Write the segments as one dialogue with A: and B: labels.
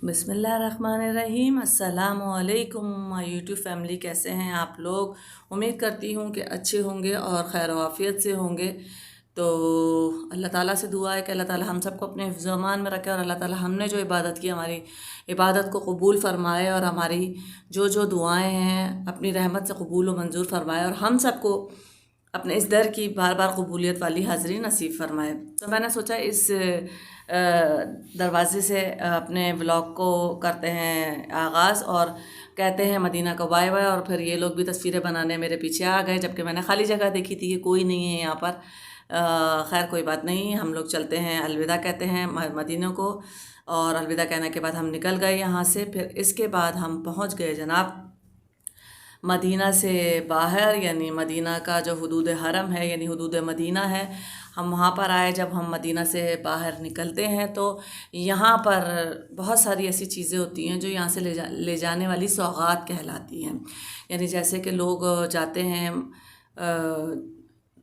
A: बिस्मिल्लाहिर्रहमानिर्रहीम। अस्सलामुअलैकुम my YouTube family, कैसे हैं आप लोग। उम्मीद करती हूँ कि अच्छे होंगे और खैर आफियत से होंगे। तो अल्लाह ताला से दुआ है कि अल्लाह ताला हम सबको अपने हिफ्ज़ व अमान में रखे और अल्लाह ताला हमने जो इबादत की हमारी इबादत को कबूल फ़रमाए और हमारी जो जो दुआएं हैं अपनी रहमत से कबूल व मंजूर फ़रमाए और हम सबको अपने इस दर की बार बार कबूलियत वाली हाज़िरी नसीब फ़रमाए। तो मैंने सोचा इस दरवाज़े से अपने व्लॉग को करते हैं आगाज़ और कहते हैं मदीना को बाय बाय। और फिर ये लोग भी तस्वीरें बनाने मेरे पीछे आ गए, जबकि मैंने खाली जगह देखी थी कि कोई नहीं है यहाँ पर। खैर कोई बात नहीं, हम लोग चलते हैं, अलविदा कहते हैं मदीना को। और अलविदा कहने के बाद हम निकल गए यहाँ से। फिर इसके बाद हम पहुँच गए जनाब मदीना से बाहर, यानी मदीना का जो हुदूद हरम है यानी हुदूद मदीना है, हम वहाँ पर आए। जब हम मदीना से बाहर निकलते हैं तो यहाँ पर बहुत सारी ऐसी चीज़ें होती हैं जो यहाँ से ले जाने वाली सौगात कहलाती हैं। यानी जैसे कि लोग जाते हैं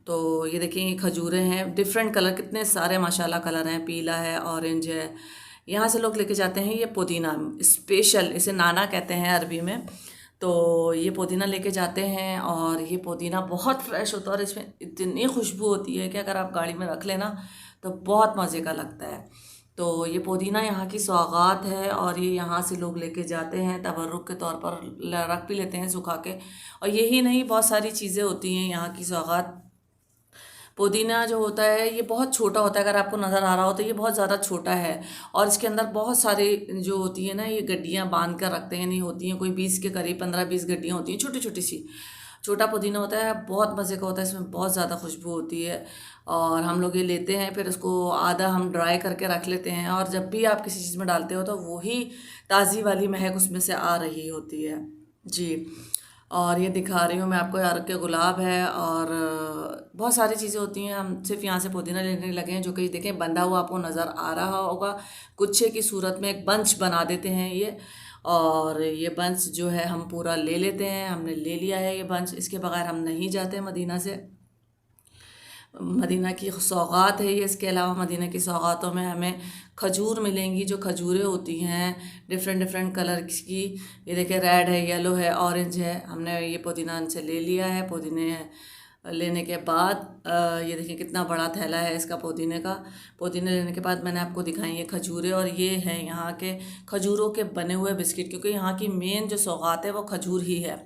A: तो ये देखें खजूरें हैं, डिफरेंट कलर, कितने सारे माशाल्लाह कलर हैं, पीला है, ऑरेंज है। यहाँ से लोग लेके जाते हैं ये पुदीना स्पेशल, इसे नाना कहते हैं अरबी में। तो ये पुदीना लेके जाते हैं और ये पुदीना बहुत फ्रेश होता है और इसमें इतनी खुशबू होती है कि अगर आप गाड़ी में रख लेना तो बहुत मज़े का लगता है। तो ये पुदीना यहाँ की सौगात है और ये यहाँ से लोग लेके जाते हैं, तबर्रुक के तौर पर रख भी लेते हैं सुखा के। और यही नहीं, बहुत सारी चीज़ें होती हैं यहाँ की सौगात। पुदीना जो होता है ये बहुत छोटा होता है, अगर आपको नज़र आ रहा हो तो ये बहुत ज़्यादा छोटा है। और इसके अंदर बहुत सारे जो होती है ना, ये गड्डियाँ बांध कर रखते हैं, नहीं होती हैं कोई 20 के करीब, 15-20 गड्डियाँ होती हैं, छोटी छोटी सी। छोटा पुदीना होता है, बहुत मज़े का होता है, इसमें बहुत ज़्यादा खुशबू होती है। और हम लोग ये लेते हैं, फिर उसको आधा हम ड्राई करके रख लेते हैं और जब भी आप किसी चीज़ में डालते हो तो वही ताज़ी वाली महक उसमें से आ रही होती है जी। और ये दिखा रही हूँ मैं आपको, यार के गुलाब है और बहुत सारी चीज़ें होती हैं। हम सिर्फ यहाँ से पुदीना लेने लगे हैं, जो कि देखें बंधा हुआ आपको नज़र आ रहा होगा, गुच्छे की सूरत में एक बंच बना देते हैं ये। और ये बंच जो है हम पूरा ले लेते हैं, हमने ले लिया है ये बंच, इसके बगैर हम नहीं जाते मदीना से। मदीना की सौगात है ये। इसके अलावा मदीना की सौगातों में हमें खजूर मिलेंगी, जो खजूरें होती हैं डिफरेंट डिफरेंट कलर की। ये देखिए रेड है, येलो है, ऑरेंज है। हमने ये पुदीना से ले लिया है। पुदीने लेने के बाद ये देखिए कितना बड़ा थैला है इसका पुदीने का। पुदीने लेने के बाद मैंने आपको दिखाई ये खजूरें, और ये हैं यहाँ के खजूरों के बने हुए बिस्किट, क्योंकि यहाँ की मेन जो सौगात है वो खजूर ही है।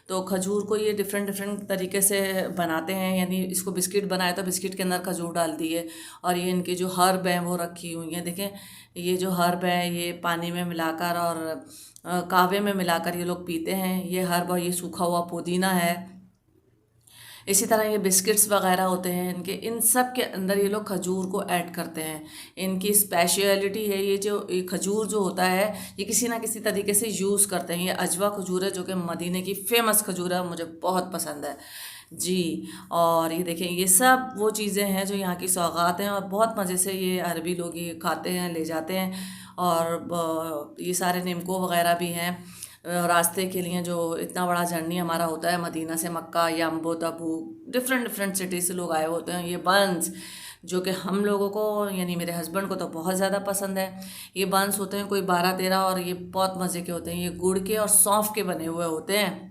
A: तो खजूर को ये डिफरेंट डिफरेंट तरीके से बनाते हैं, यानी इसको बिस्किट बनाए तो बिस्किट के अंदर खजूर डाल दिए। और ये इनकी जो हर्ब हैं वो रखी हुई हैं, देखें ये जो हर्ब है ये पानी में मिलाकर और कहवे में मिलाकर ये लोग पीते हैं। ये हर्ब और ये सूखा हुआ पुदीना है। इसी तरह ये बिस्किट्स वगैरह होते हैं इनके, इन सब के अंदर ये लोग खजूर को ऐड करते हैं। इनकी स्पेशलिटी है ये, जो ये खजूर जो होता है ये किसी ना किसी तरीके से यूज़ करते हैं। ये अजवा खजूर है जो कि मदीने की फ़ेमस खजूर है, मुझे बहुत पसंद है जी। और ये देखें ये सब वो चीज़ें हैं जो यहाँ की सौगात हैं और बहुत मज़े से ये अरबी लोग ये खाते हैं, ले जाते हैं। और ये सारे निमको वगैरह भी हैं रास्ते के लिए। जो इतना बड़ा जर्नी हमारा होता है मदीना से मक्का या अम्बो तबूक, डिफरेंट डिफरेंट सिटी से लोग आए होते हैं। ये बंस जो कि हम लोगों को यानी मेरे हस्बैंड को तो बहुत ज़्यादा पसंद है। ये बंस होते हैं कोई 12-13 और ये बहुत मज़े के होते हैं। ये गुड़ के और सौंफ के बने हुए होते हैं।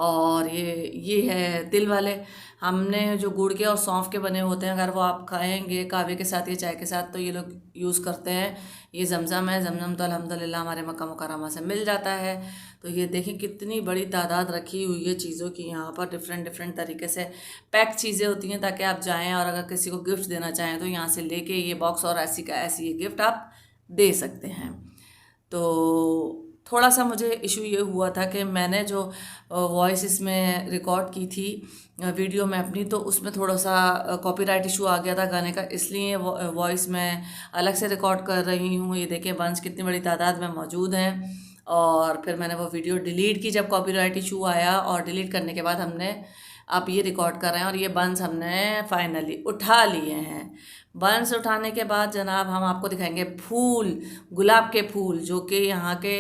A: और ये है तिल वाले। हमने जो गुड़ के और सौंफ के बने होते हैं, अगर वो आप खाएंगे कहवे के साथ या चाय के साथ तो ये लोग यूज़ करते हैं। ये जमज़म है, जमज़म तो अल्हम्दुलिल्लाह हमारे मक्का मुकर्रमा से मिल जाता है। तो ये देखें कितनी बड़ी तादाद रखी हुई है चीज़ों की यहाँ पर, डिफरेंट डिफरेंट तरीके से पैक चीज़ें होती हैं ताकि आप जाएँ और अगर किसी को गिफ्ट देना चाहें तो यहाँ से लेके ये बॉक्स और ऐसी का ऐसी ये गिफ्ट आप दे सकते हैं। तो थोड़ा सा मुझे इशू ये हुआ था कि मैंने जो वॉइस इसमें रिकॉर्ड की थी वीडियो में अपनी, तो उसमें थोड़ा सा कॉपीराइट इशू आ गया था गाने का, इसलिए वॉइस मैं अलग से रिकॉर्ड कर रही हूँ। ये देखें बंस कितनी बड़ी तादाद में मौजूद हैं। और फिर मैंने वो वीडियो डिलीट की जब कॉपीराइट इशू आया, और डिलीट करने के बाद हमने आप ये रिकॉर्ड कर रहे हैं और ये बंस हमने फाइनली उठा लिए हैं। बंस उठाने के बाद जनाब हम आपको दिखाएंगे फूल, गुलाब के फूल, जो कि यहाँ के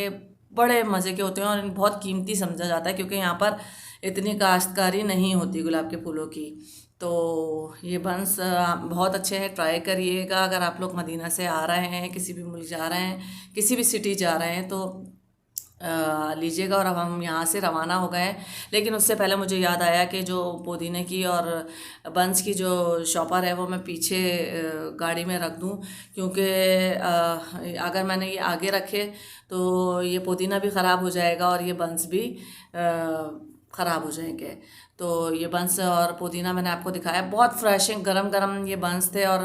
A: बड़े मज़े के होते हैं और बहुत कीमती समझा जाता है, क्योंकि यहाँ पर इतनी काश्तकारी नहीं होती गुलाब के फूलों की। तो ये बंस बहुत अच्छे हैं, ट्राई करिएगा। अगर आप लोग मदीना से आ रहे हैं, किसी भी मुल्क जा रहे हैं, किसी भी सिटी जा रहे हैं, तो लीजिएगा। और अब हम यहाँ से रवाना हो गए हैं, लेकिन उससे पहले मुझे याद आया कि जो पुदीने की और बंस की जो शॉपर है वो मैं पीछे गाड़ी में रख दूँ, क्योंकि अगर मैंने ये आगे रखे तो ये पुदीना भी ख़राब हो जाएगा और ये बंस भी ख़राब हो जाएंगे। तो ये बंस और पुदीना मैंने आपको दिखाया, बहुत फ्रेशिंग गरम गरम ये बंस थे। और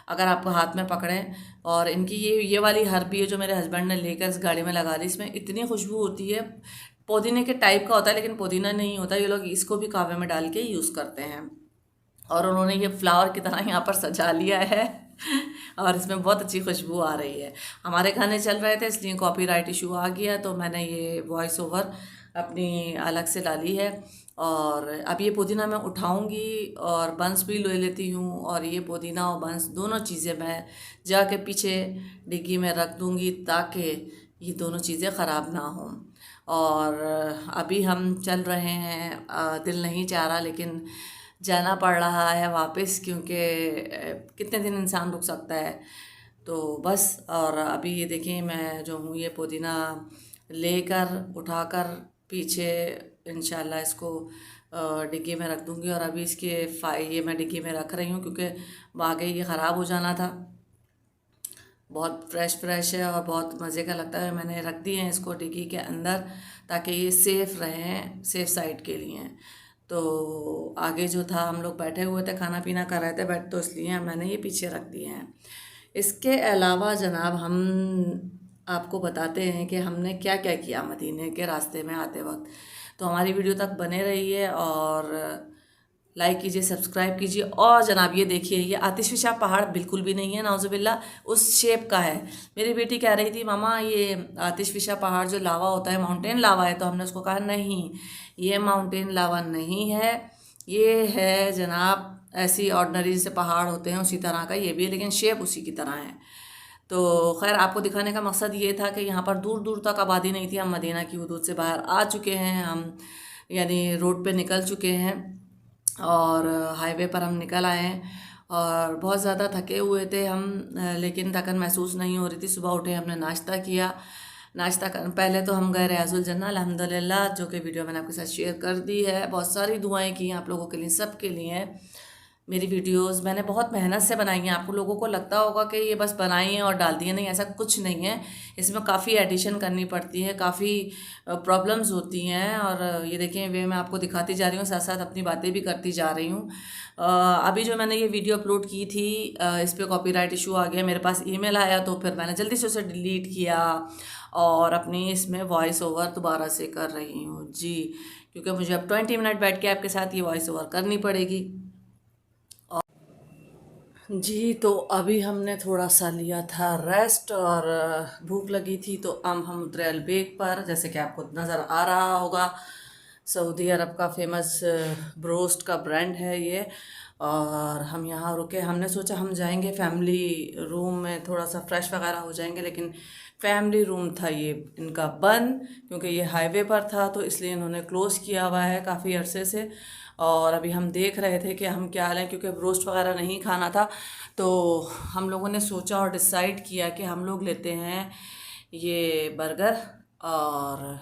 A: अगर आपको हाथ में पकड़ें, और इनकी ये वाली हर्बी है जो मेरे हस्बैंड ने लेकर इस गाड़ी में लगा दी, इसमें इतनी खुशबू होती है। पुदीने के टाइप का होता है लेकिन पुदीना नहीं होता। ये लोग इसको भी कहवे में डाल के यूज़ करते हैं, और उन्होंने ये फ्लावर की तरह यहाँ पर सजा लिया है और इसमें बहुत अच्छी खुशबू आ रही है। हमारे गाने चल रहे थे इसलिए कॉपीराइट इशू आ गया, तो मैंने ये वॉइस ओवर अपनी अलग से डाली है। और अब ये पुदीना मैं उठाऊंगी और बंस भी ले लेती हूँ, और ये पुदीना और बंस दोनों चीज़ें मैं जाके पीछे डिग्गी में रख दूँगी ताकि ये दोनों चीज़ें ख़राब ना हों। और अभी हम चल रहे हैं, दिल नहीं चाह रहा लेकिन जाना पड़ रहा है वापस, क्योंकि कितने दिन इंसान रुक सकता है। तो बस, और अभी ये देखिए मैं जो हूँ ये पुदीना लेकर उठाकर पीछे इंशाल्लाह इसको डिग्गी में रख दूँगी। और अभी इसके ये मैं डिग्गी में रख रही हूँ क्योंकि आगे ये ख़राब हो जाना था। बहुत फ्रेश है और बहुत मज़े का लगता है। मैंने रख दिए हैं इसको डिग्गी के अंदर ताकि ये सेफ़ रहें, सेफ़ साइड के लिए। तो आगे जो था हम लोग बैठे हुए थे, खाना पीना कर रहे थे बैठ, तो इसलिए मैंने ये पीछे रख दिए हैं। इसके अलावा जनाब हम आपको बताते हैं कि हमने क्या क्या किया मदीने के रास्ते में आते वक्त। तो हमारी वीडियो तक बने रहिए और लाइक कीजिए, सब्सक्राइब कीजिए। और जनाब ये देखिए, ये आतिशफिशा पहाड़ बिल्कुल भी नहीं है, नाउजुबिल्ला उस शेप का है। मेरी बेटी कह रही थी मामा ये आतिशफिशा पहाड़ जो लावा होता है माउंटेन लावा है, तो हमने उसको कहा नहीं, ये माउंटेन लावा नहीं है, ये है जनाब ऐसी ऑर्डनरी जैसे पहाड़ होते हैं उसी तरह का ये भी है, लेकिन शेप उसी की तरह है। तो खैर आपको दिखाने का मकसद ये था कि यहाँ पर दूर दूर तक आबादी नहीं थी। हम मदीना की हुदूद से बाहर आ चुके हैं, हम यानी रोड पे निकल चुके हैं और हाईवे पर हम निकल आए हैं। और बहुत ज़्यादा थके हुए थे हम, लेकिन थकन महसूस नहीं हो रही थी। सुबह उठे हमने नाश्ता किया। नाश्ता कर पहले तो हम गए रियाजुल जन्नह अल्हम्दुलिल्लाह, जो कि वीडियो मैंने आपके साथ शेयर कर दी है। बहुत सारी दुआएं की आप लोगों के लिए, सब के लिए। मेरी वीडियोस मैंने बहुत मेहनत से बनाई हैं। आपको लोगों को लगता होगा कि ये बस बनाई हैं और डाल दी हैं, नहीं, ऐसा कुछ नहीं है। इसमें काफ़ी एडिशन करनी पड़ती है, काफ़ी प्रॉब्लम्स होती हैं। और ये देखें वे मैं आपको दिखाती जा रही हूँ, साथ साथ अपनी बातें भी करती जा रही हूँ। अभी जो मैंने ये वीडियो अपलोड की थी, इस पर कॉपीराइट इशू आ गया, मेरे पास ईमेल आया, तो फिर मैंने जल्दी से उसे डिलीट किया और अपनी इसमें वॉइस ओवर दोबारा से कर रही हूँ जी, क्योंकि मुझे अब 20 मिनट बैठ के आपके साथ ये वॉइस ओवर करनी पड़ेगी। जी, तो अभी हमने थोड़ा सा लिया था रेस्ट और भूख लगी थी, तो अब हम उतरे अलबेक पर। जैसे कि आपको नज़र आ रहा होगा, सऊदी अरब का फेमस ब्रोस्ट का ब्रांड है ये। और हम यहाँ रुके, हमने सोचा हम जाएंगे फैमिली रूम में, थोड़ा सा फ्रेश वगैरह हो जाएंगे, लेकिन फैमिली रूम था ये इनका बंद, क्योंकि ये हाईवे पर था, तो इसलिए इन्होंने क्लोज़ किया हुआ है काफ़ी अरसे से। और अभी हम देख रहे थे कि हम क्या लें, क्योंकि रोस्ट वगैरह नहीं खाना था। तो हम लोगों ने सोचा और डिसाइड किया कि हम लोग लेते हैं ये बर्गर, और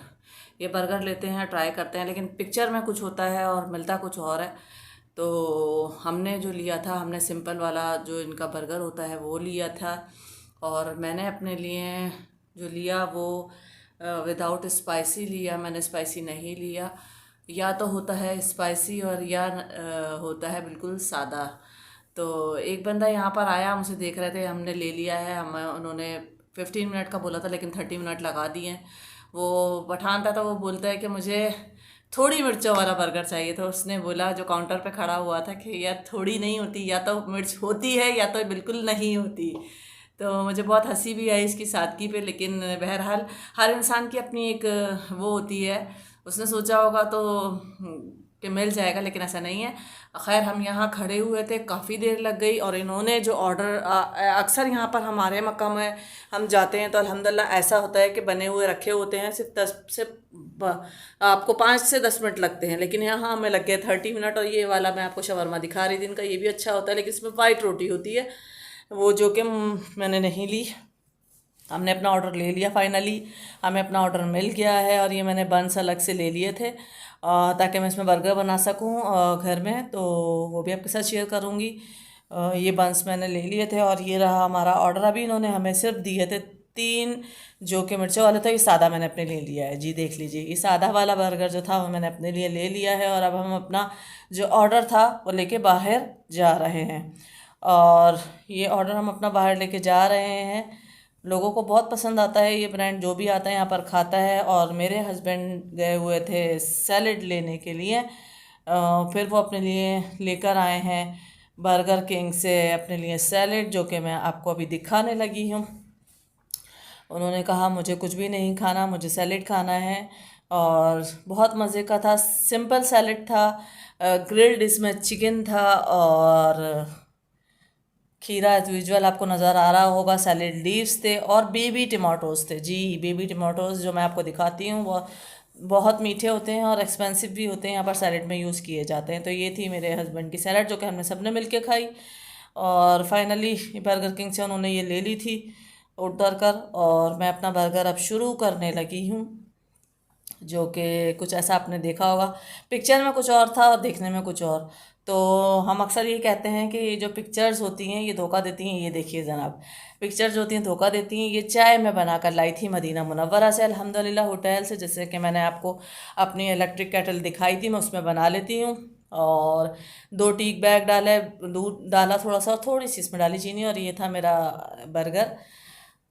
A: ये बर्गर लेते हैं, ट्राई करते हैं, लेकिन पिक्चर में कुछ होता है और मिलता कुछ और है। तो हमने जो लिया था, हमने सिंपल वाला जो इनका बर्गर होता है वो लिया था। और मैंने अपने लिए जो लिया वो विदाउट स्पाइसी लिया, मैंने स्पाइसी नहीं लिया। या तो होता है स्पाइसी और या होता है बिल्कुल सादा। तो एक बंदा यहाँ पर आया, मुझे देख रहे थे, हमने ले लिया है। हम उन्होंने 15 मिनट का बोला था लेकिन 30 मिनट लगा दिए। वो पठान था, तो वो बोलता है कि मुझे थोड़ी मिर्चों वाला बर्गर चाहिए। तो उसने बोला, जो काउंटर पे खड़ा हुआ था, कि यार थोड़ी नहीं होती, या तो मिर्च होती है या तो बिल्कुल नहीं होती। तो मुझे बहुत हंसी भी आई इसकी सादगी पे, लेकिन बहरहाल हर इंसान की अपनी एक वो होती है। उसने सोचा होगा तो कि मिल जाएगा, लेकिन ऐसा नहीं है। खैर हम यहाँ खड़े हुए थे, काफ़ी देर लग गई, और इन्होंने जो ऑर्डर अक्सर यहाँ पर हमारे मक्का में हम जाते हैं तो अल्हम्दुलिल्लाह ऐसा होता है कि बने हुए रखे होते हैं, सिर्फ 10 से आपको 5 से 10 मिनट लगते हैं, लेकिन यहाँ हमें लग गए 30 मिनट। और ये वाला मैं आपको शवरमा दिखा रही थी इनका, ये भी अच्छा होता है, लेकिन इसमें वाइट रोटी होती है, वो जो कि मैंने नहीं ली। हमने अपना ऑर्डर ले लिया फाइनली, हमें अपना ऑर्डर मिल गया है। और ये मैंने बन्स अलग से ले लिए थे ताकि मैं इसमें बर्गर बना सकूं घर में, तो वो भी आपके साथ शेयर करूंगी। ये बन्स मैंने ले लिए थे, और ये रहा हमारा ऑर्डर। अभी इन्होंने हमें सिर्फ दिए थे 3 जो कि मिर्चों वाले थे, ये सादा मैंने अपने ले लिया है जी, देख लीजिए। ये सादा वाला बर्गर जो था वो मैंने अपने लिए ले लिया है, और अब हम अपना जो ऑर्डर था वो लेके बाहर जा रहे हैं। और ये ऑर्डर हम अपना बाहर लेके जा रहे हैं। लोगों को बहुत पसंद आता है ये ब्रांड, जो भी आता है यहाँ पर खाता है। और मेरे हस्बैंड गए हुए थे सैलेड लेने के लिए, फिर वो अपने लिए लेकर आए हैं बर्गर किंग से अपने लिए सैलेड, जो कि मैं आपको अभी दिखाने लगी हूँ। उन्होंने कहा मुझे कुछ भी नहीं खाना, मुझे सैलेड खाना है, और बहुत मज़े का था। सिंपल सैलेड था, ग्रिल्ड इसमें चिकन था, और खीरा एज यूजुअल आपको नज़र आ रहा होगा, सैलेड लीव्स थे, और बेबी टमाटोज़ थे जी। बेबी टमाटोज़ जो मैं आपको दिखाती हूँ वो बहुत मीठे होते हैं और एक्सपेंसिव भी होते हैं, यहाँ पर सैलेड में यूज़ किए जाते हैं। तो ये थी मेरे हस्बैंड की सैलेड, जो कि हमने सबने मिल के खाई। और फाइनली बर्गर किंग से उन्होंने ये ले ली थी उतर कर, और मैं अपना बर्गर अब शुरू करने लगी हूँ, जो कि कुछ ऐसा आपने देखा होगा। पिक्चर में कुछ और था और देखने में कुछ और। तो हम अक्सर ये कहते हैं कि ये जो पिक्चर्स होती हैं ये धोखा देती हैं। ये देखिए जनाब, पिक्चर जो होती हैं धोखा देती हैं। ये चाय मैं बना कर लाई थी मदीना मुनव्वरा से, अल्हम्दुलिल्लाह होटल से, जैसे कि मैंने आपको अपनी इलेक्ट्रिक केटल दिखाई थी, मैं उसमें बना लेती हूँ। और 2 टी बैग डाले, दूध डाला थोड़ा सा, थोड़ी सी इसमें डाली चीनी, और ये था मेरा बर्गर,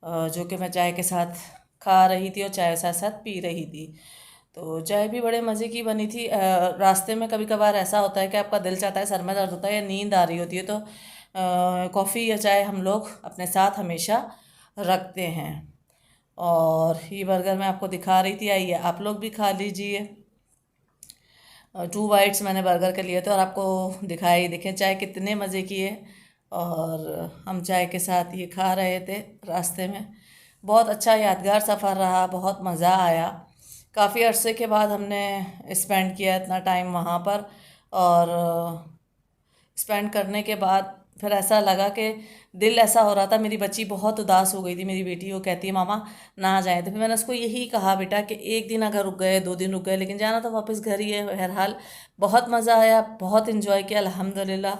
A: जो कि मैं चाय के साथ खा रही थी और चाय के साथ साथ पी रही थी। तो चाय भी बड़े मज़े की बनी थी। रास्ते में कभी कभार ऐसा होता है कि आपका दिल चाहता है, सर में दर्द होता है या नींद आ रही होती है, तो कॉफ़ी या चाय हम लोग अपने साथ हमेशा रखते हैं। और ये बर्गर मैं आपको दिखा रही थी, आइए आप लोग भी खा लीजिए। 2 बाइट्स मैंने बर्गर के लिए थे, और आपको दिखाई, देखें चाय कितने मज़े की है। और हम चाय के साथ ये खा रहे थे रास्ते में। बहुत अच्छा यादगार सफ़र रहा, बहुत मज़ा आया। काफ़ी अरसे के बाद हमने स्पेंड किया इतना टाइम वहाँ पर, और स्पेंड करने के बाद फिर ऐसा लगा कि दिल ऐसा हो रहा था। मेरी बच्ची बहुत उदास हो गई थी, मेरी बेटी, वो कहती है मामा ना जाए। तो फिर मैंने उसको यही कहा, बेटा कि एक दिन अगर रुक गए, 2 दिन रुक गए, लेकिन जाना तो वापस घर ही है। बहरहाल बहुत मज़ा आया, बहुत इन्जॉय किया अल्हम्दुलिल्लाह।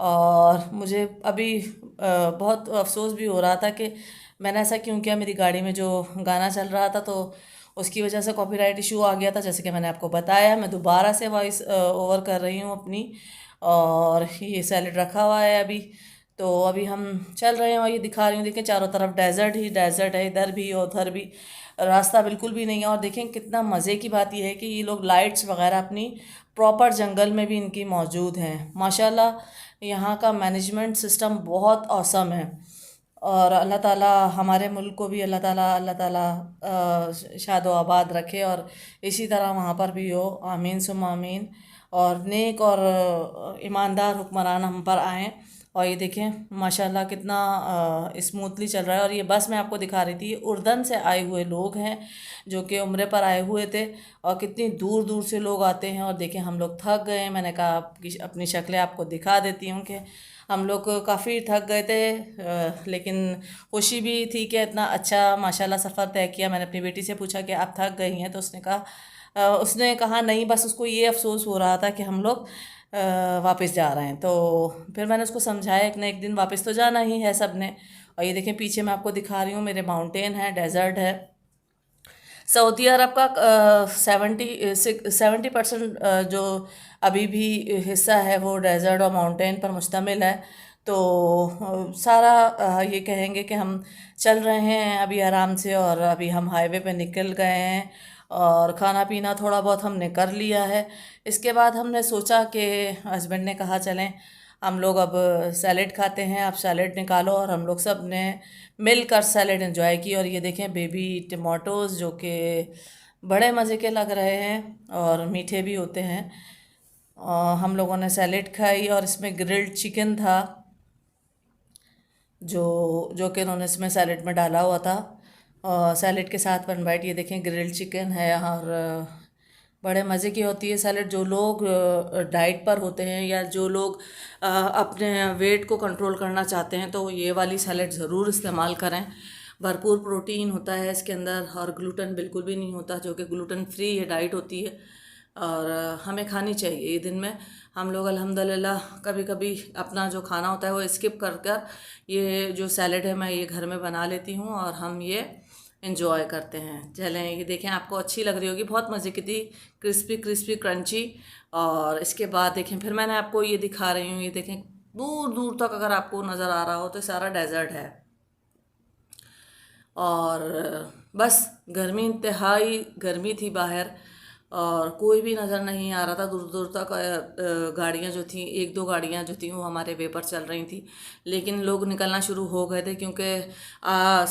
A: और मुझे अभी बहुत अफसोस भी हो रहा था कि मैंने ऐसा क्यों किया। मेरी गाड़ी में जो गाना चल रहा था, तो उसकी वजह से कॉपीराइट इशू आ गया था। जैसे कि मैंने आपको बताया, मैं दोबारा से वॉइस ओवर कर रही हूँ अपनी। और ये सैलेड रखा हुआ है अभी, तो अभी हम चल रहे हैं, और ये दिखा रही हूँ, देखें चारों तरफ डेजर्ट ही डेजर्ट है, इधर भी और उधर भी, रास्ता बिल्कुल भी नहीं है। और देखें कितना मज़े की बात यह है कि ये लोग लाइट्स वगैरह अपनी प्रॉपर जंगल में भी इनकी मौजूद हैं। माशाल्लाह यहाँ का मैनेजमेंट सिस्टम बहुत औसम है। और अल्लाह ताला हमारे मुल्क को भी अल्लाह ताला शादो आबाद रखे, और इसी तरह वहाँ पर भी हो, आमीन सुम आमीन। और नेक और ईमानदार हुक्मरान हम पर आएँ। और ये देखें माशाल्लाह कितना स्मूथली चल रहा है। और ये बस मैं आपको दिखा रही थी, उर्दन से आए हुए लोग हैं जो कि उम्रे पर आए हुए थे, और कितनी दूर दूर से लोग आते हैं। और देखें हम लोग थक गए हैं। मैंने कहा आपकी अपनी शक्लें आपको दिखा देती हूँ कि हम लोग काफ़ी थक गए थे, लेकिन खुशी भी थी कि इतना अच्छा माशाल्लाह सफ़र तय किया। मैंने अपनी बेटी से पूछा कि आप थक गई हैं, तो उसने कहा नहीं, बस उसको ये अफसोस हो रहा था कि हम लोग वापस जा रहे हैं। तो फिर मैंने उसको समझाया एक ना एक दिन वापस तो जाना ही है सब ने। और ये देखें पीछे मैं आपको दिखा रही हूँ, मेरे माउंटेन है, डेजर्ट है। सऊदी अरब का 70% जो अभी भी हिस्सा है वो डेजर्ट और माउंटेन पर मुश्तमिल है। तो सारा ये कहेंगे कि हम चल रहे हैं अभी आराम से, और अभी हम हाईवे पे निकल गए हैं, और खाना पीना थोड़ा बहुत हमने कर लिया है। इसके बाद हमने सोचा कि हस्बैंड ने कहा चलें हम लोग अब सैलेड खाते हैं, आप सैलेड निकालो। और हम लोग सब ने मिलकर सैलेड एंजॉय की। और ये देखें बेबी टमाटोज़ जो कि बड़े मज़े के लग रहे हैं और मीठे भी होते हैं। हम लोगों ने सैलेड खाई और इसमें ग्रिल्ड चिकन था जो जो कि उन्होंने इसमें सैलेड में डाला हुआ था। सैलेड के साथ वन बाइट ये देखें ग्रिल्ड चिकन है और बड़े मज़े की होती है सैलेड। जो लोग डाइट पर होते हैं या जो लोग अपने वेट को कंट्रोल करना चाहते हैं तो ये वाली सैलेड ज़रूर इस्तेमाल करें। भरपूर प्रोटीन होता है इसके अंदर और ग्लूटेन बिल्कुल भी नहीं होता, जो कि ग्लूटेन फ्री ये डाइट होती है और हमें खानी चाहिए ये दिन में। हम लोग अल्हम्दुलिल्लाह कभी कभी अपना जो खाना होता है वो स्किप कर कर ये जो सैलेड है मैं ये घर में बना लेती हूँ और हम ये इन्जॉय करते हैं। चलें ये देखें, आपको अच्छी लग रही होगी, बहुत मज़े की थी, क्रिस्पी क्रिस्पी क्रंची। और इसके बाद देखें फिर मैंने आपको ये दिखा रही हूँ, ये देखें दूर दूर तक अगर आपको नज़र आ रहा हो तो सारा डेजर्ट है और बस गर्मी, इंतहाई गर्मी थी बाहर और कोई भी नज़र नहीं आ रहा था दूर दूर तक। गाड़ियाँ जो थी, एक दो गाड़ियाँ जो थी वो हमारे वे पर चल रही थी, लेकिन लोग निकलना शुरू हो गए थे क्योंकि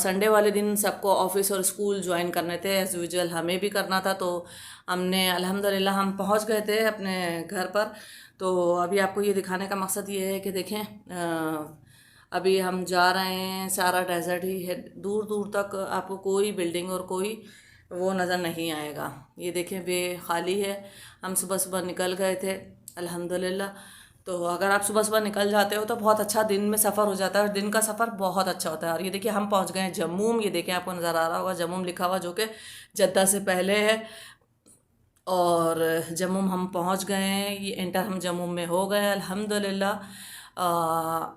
A: संडे वाले दिन सबको ऑफिस और स्कूल ज्वाइन करने थे, एज़ यूजुअल हमें भी करना था। तो हमने अल्हम्दुलिल्लाह हम पहुंच गए थे अपने घर पर। तो अभी आपको ये दिखाने का मकसद ये है कि देखें अभी हम जा रहे हैं, सारा डेजर्ट ही है, दूर दूर तक आपको कोई बिल्डिंग और कोई वो नज़र नहीं आएगा। ये देखें बे खाली है। हम सुबह सुबह निकल गए थे अल्हम्दुलिल्लाह। तो अगर आप सुबह सुबह निकल जाते हो तो बहुत अच्छा दिन में सफ़र हो जाता है और दिन का सफ़र बहुत अच्छा होता है। और ये देखिए हम पहुंच गए हैं जम्मूम, ये देखें आपको नज़र आ रहा होगा जम्मूम लिखा हुआ, जो कि जद्दा से पहले है। और जम्मूम हम पहुंच गए हैं, ये एंटर हम जम्मूम में हो गए अल्हम्दुलिल्लाह।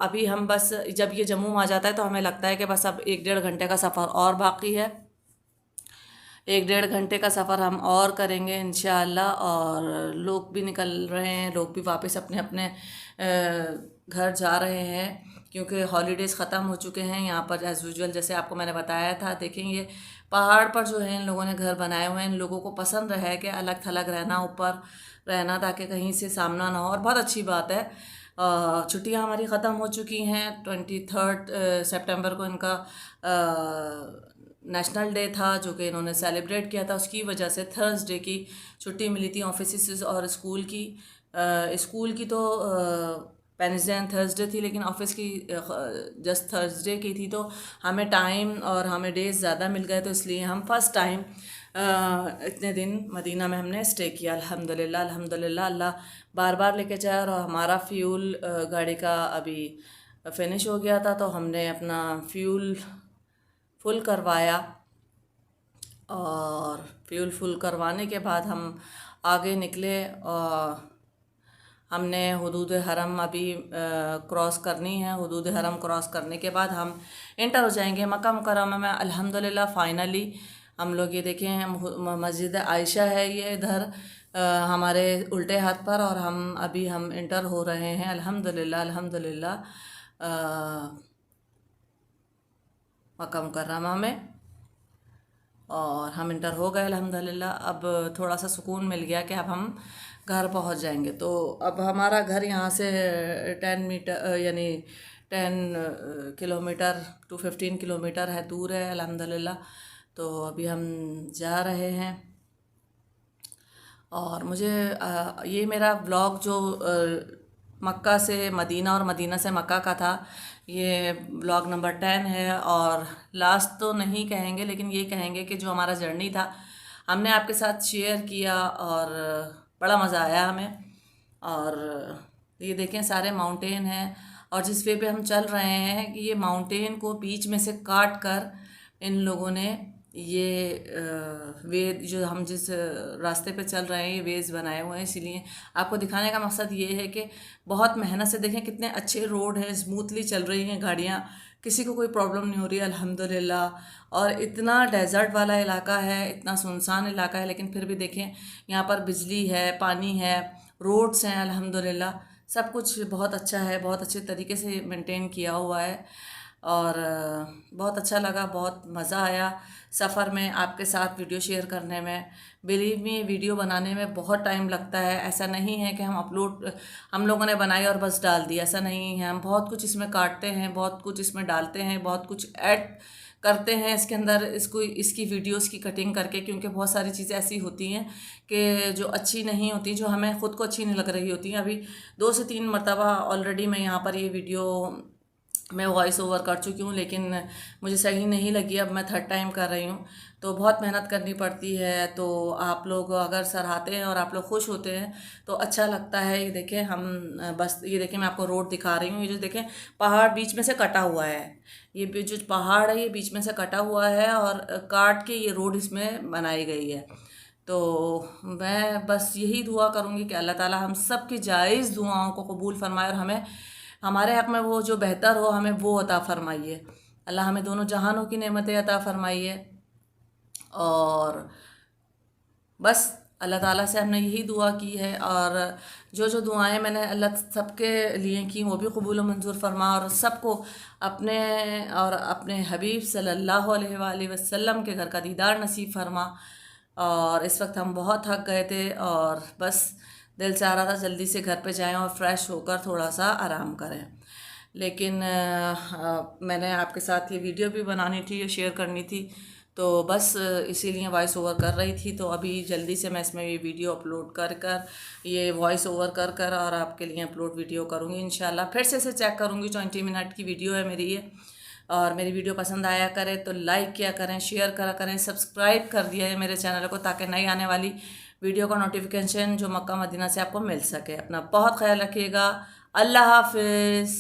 A: अभी हम बस जब ये जम्मूम आ जाता है तो हमें लगता है कि बस अब 1-1.5 घंटे का सफ़र और बाकी है। 1-1.5 घंटे का सफ़र हम और करेंगे इंशाअल्लाह। और लोग भी निकल रहे हैं, लोग भी वापस अपने अपने घर जा रहे हैं क्योंकि हॉलीडेज़ ख़त्म हो चुके हैं यहाँ पर एज़ यूजुअल, जैसे आपको मैंने बताया था। देखेंगे पहाड़ पर जो है इन लोगों ने घर बनाए हुए हैं, इन लोगों को पसंद है कि अलग थलग रहना, ऊपर रहना, ताकि कहीं से सामना ना हो, और बहुत अच्छी बात है। छुट्टियां हमारी ख़त्म हो चुकी हैं। 23 सितंबर को इनका नेशनल डे था जो कि इन्होंने सेलिब्रेट किया था, उसकी वजह से थर्सडे की छुट्टी मिली थी ऑफिस और स्कूल की। स्कूल की तो वेडनेसडे एंड थर्सडे थी, लेकिन ऑफिस की जस्ट थर्सडे की थी। तो हमें टाइम और हमें डेज ज़्यादा मिल गए, तो इसलिए हम फर्स्ट टाइम इतने दिन मदीना में हमने स्टे किया अल्हम्दुलिल्लाह। अल्हम्दुलिल्लाह अल्लाह बार बार लेके जाए। और हमारा फ्यूल गाड़ी का अभी फिनिश हो गया था तो हमने अपना फ्यूल फुल करवाया और फ्यूल फुल करवाने के बाद हम आगे निकले। और हमने हुदूद हरम अभी क्रॉस करनी है। हुदूद हरम क्रॉस करने के बाद हम एंटर हो जाएंगे मक्का मुकर्रमा में अल्हम्दुलिल्लाह। फाइनली हम लोग ये देखें मस्जिद आयशा है ये इधर हमारे उल्टे हाथ पर, और हम एंटर हो रहे हैं अल्हम्दुलिल्लाह। अल्हम्दुलिल्लाह मक्का मुकर्रमा में, और हम इंटर हो गए अल्हम्दुलिल्लाह। अब थोड़ा सा सुकून मिल गया कि अब हम घर पहुंच जाएंगे। तो अब हमारा घर यहाँ से 10 मीटर यानी 10 किलोमीटर टू 15 किलोमीटर है, दूर है अल्हम्दुलिल्लाह। तो अभी हम जा रहे हैं। और मुझे ये मेरा ब्लॉग जो मक्का से मदीना और मदीना से मक्का का था, ये ब्लॉग नंबर 10 है। और लास्ट तो नहीं कहेंगे, लेकिन ये कहेंगे कि जो हमारा जर्नी था हमने आपके साथ शेयर किया और बड़ा मज़ा आया हमें। और ये देखें सारे माउंटेन हैं और जिस वे पे हम चल रहे हैं कि ये माउंटेन को बीच में से काट कर इन लोगों ने ये वे जो हम जिस रास्ते पे चल रहे हैं ये वेज बनाए हुए हैं। इसीलिए आपको दिखाने का मकसद ये है कि बहुत मेहनत से देखें कितने अच्छे रोड हैं, स्मूथली चल रही हैं गाड़ियाँ, किसी को कोई प्रॉब्लम नहीं हो रही है अल्हम्दुलिल्लाह। और इतना डेजर्ट वाला इलाका है, इतना सुनसान इलाका है, लेकिन फिर भी देखें यहाँ पर बिजली है, पानी है, रोड्स हैं अल्हम्दुलिल्लाह। सब कुछ बहुत अच्छा है, बहुत अच्छे तरीके से मेंटेन किया हुआ है। और बहुत अच्छा लगा, बहुत मज़ा आया सफ़र में आपके साथ वीडियो शेयर करने में। बिलीव मी वीडियो बनाने में बहुत टाइम लगता है। ऐसा नहीं है कि हम लोगों ने बनाई और बस डाल दी, ऐसा नहीं है। हम बहुत कुछ इसमें काटते हैं, बहुत कुछ इसमें डालते हैं, बहुत कुछ ऐड करते हैं इसके अंदर इसकी वीडियोस की कटिंग करके, क्योंकि बहुत सारी चीज़ें ऐसी होती हैं कि जो अच्छी नहीं होती, जो हमें ख़ुद को अच्छी नहीं लग रही होती हैं। अभी 2 से 3 मरतबा ऑलरेडी मैं यहाँ पर ये वीडियो मैं वॉइस ओवर कर चुकी हूँ, लेकिन मुझे सही नहीं लगी। अब मैं थर्ड टाइम कर रही हूँ, तो बहुत मेहनत करनी पड़ती है। तो आप लोग अगर सराहते हैं और आप लोग खुश होते हैं तो अच्छा लगता है। ये देखें, हम बस ये देखें, मैं आपको रोड दिखा रही हूँ। ये जो देखें, पहाड़ बीच में से कटा हुआ है। ये जो पहाड़ है ये बीच में से कटा हुआ है और काट के ये रोड इसमें बनाई गई है। तो मैं बस यही दुआ करूँगी कि अल्लाह ताला हम सब की जायज़ दुआओं को कबूल फरमाए और हमें हमारे हक़ में वो जो बेहतर हो हमें वो अता फ़रमाइए। अल्लाह हमें दोनों जहानों की नेमतें अता फ़रमाइए। और बस अल्लाह ताला से हमने यही दुआ की है, और जो दुआएं मैंने अल्लाह सबके लिए की वो भी कबूल व मंजूर फरमा, और सबको अपने और अपने हबीब सल्लल्लाहु अलैहि वसल्लम के घर का दीदार नसीब फरमा। और इस वक्त हम बहुत थक गए थे और बस दिल चाह रहा था जल्दी से घर पे जाएं और फ्रेश होकर थोड़ा सा आराम करें। लेकिन मैंने आपके साथ ये वीडियो भी बनानी थी, ये शेयर करनी थी, तो बस इसीलिए वॉइस ओवर कर रही थी। तो अभी जल्दी से मैं इसमें ये वीडियो अपलोड कर कर ये वॉइस ओवर कर कर और आपके लिए अपलोड वीडियो करूँगी इंशाल्लाह। फिर से इसे चेक करूँगी। 20 मिनट की वीडियो है मेरी ये। और मेरी वीडियो पसंद आया करे तो लाइक किया करें, शेयर करा करें, सब्सक्राइब कर दिया है मेरे चैनल को, ताकि नई आने वाली वीडियो का नोटिफिकेशन जो मक्का मदीना से आपको मिल सके। अपना बहुत ख्याल रखिएगा। अल्लाह हाफिज़।